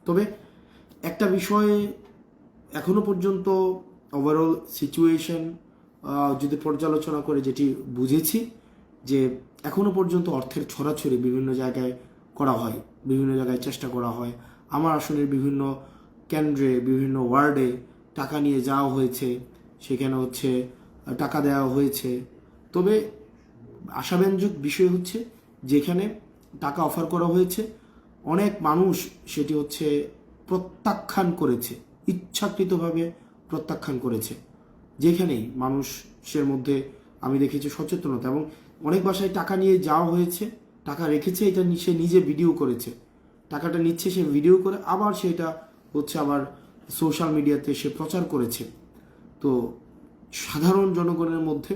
তবে একটা বিষয় এখনো পর্যন্ত ওভারঅল সিচুয়েশন যদি পর্যালোচনা করে যেটি বুঝেছি যে এখনো পর্যন্ত অর্থের ছড়াছড়ি বিভিন্ন জায়গায় করা হয়, বিভিন্ন জায়গায় চেষ্টা করা হয়। আমার আসনের বিভিন্ন কেন্দ্রে, বিভিন্ন ওয়ার্ডে টাকা নিয়ে যাওয়া হয়েছে, সেখানে হচ্ছে টাকা দেওয়া হয়েছে। তবে আশাব্যঞ্জক বিষয় হচ্ছে যেখানে টাকা অফার করা হয়েছে অনেক মানুষ সেটি হচ্ছে প্রত্যাখ্যান করেছে, ইচ্ছাকৃতভাবে প্রত্যাখ্যান করেছে। যেখানেই মানুষের মধ্যে আমি দেখেছি সচেতনতা, এবং অনেক বাসায় টাকা নিয়ে যাওয়া হয়েছে, টাকা রেখেছে, এটা সে নিজে ভিডিও করেছে, টাকাটা নিচ্ছে সে ভিডিও করে আবার সেটা হচ্ছে আবার সোশ্যাল মিডিয়াতে সে প্রচার করেছে। তো সাধারণ জনগণের মধ্যে,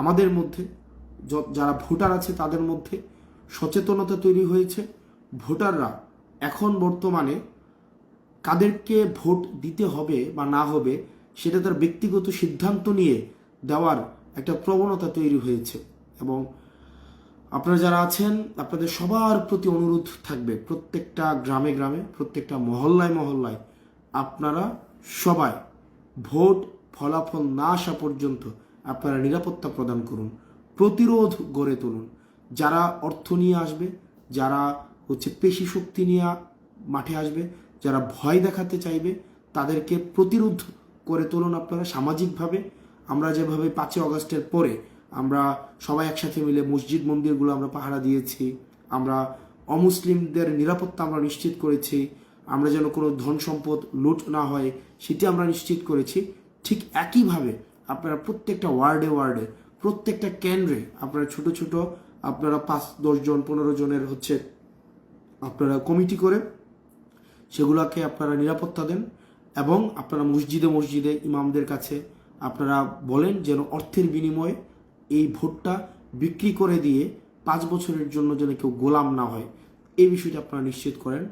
আমাদের মধ্যে যারা ভোটার আছে তাদের মধ্যে সচেতনতা তৈরি হয়েছে। ভোটাররা এখন বর্তমানে কাদেরকে ভোট দিতে হবে বা না হবে সেটা তার ব্যক্তিগত সিদ্ধান্ত নিয়ে দেওয়ার একটা প্রবণতা তৈরি হয়েছে। এবং আপনারা যারা আছেন আপনাদের সবার প্রতি অনুরোধ থাকবে, প্রত্যেকটা গ্রামে গ্রামে, প্রত্যেকটা মহল্লায় মহল্লায় আপনারা সবাই ভোট ফলাফল না আসা পর্যন্ত আপনারা নিরাপত্তা প্রদান করুন, প্রতিরোধ গড়ে তুলুন। যারা অর্থ নিয়ে আসবে, যারা হচ্ছে পেশি শক্তি নিয়ে মাঠে আসবে, যারা ভয় দেখাতে চাইবে তাদেরকে প্রতিরোধ করে তুলুন আপনারা সামাজিকভাবে। আমরা যেভাবে 5ই অগস্টের পরে আমরা সবাই একসাথে মিলে মসজিদ মন্দিরগুলো আমরা পাহারা দিয়েছি, আমরা অমুসলিমদের নিরাপত্তা আমরা নিশ্চিত করেছি, আমরা যেন কোনো ধন সম্পদ লুট না হয় সেটি আমরা নিশ্চিত করেছি। ঠিক একইভাবে আপনারা প্রত্যেকটা ওয়ার্ডে ওয়ার্ডে, প্রত্যেকটা কেন্দ্রে আপনারা ছোট ছোট আপনারা 5-10 জন 15 জনের হচ্ছে আপনারা কমিটি করে সেগুলোকে আপনারা নিরাপত্তা দেন। এবং আপনারা মসজিদে মসজিদে ইমামদের কাছে আপনারা বলেন যেন অর্থের বিনিময়ে এই ভোটটা বিক্রি করে দিয়ে 5 বছরের জন্য যেন কেউ গোলাম না হয়, এই বিষয়টা আপনারা নিশ্চিত করেন।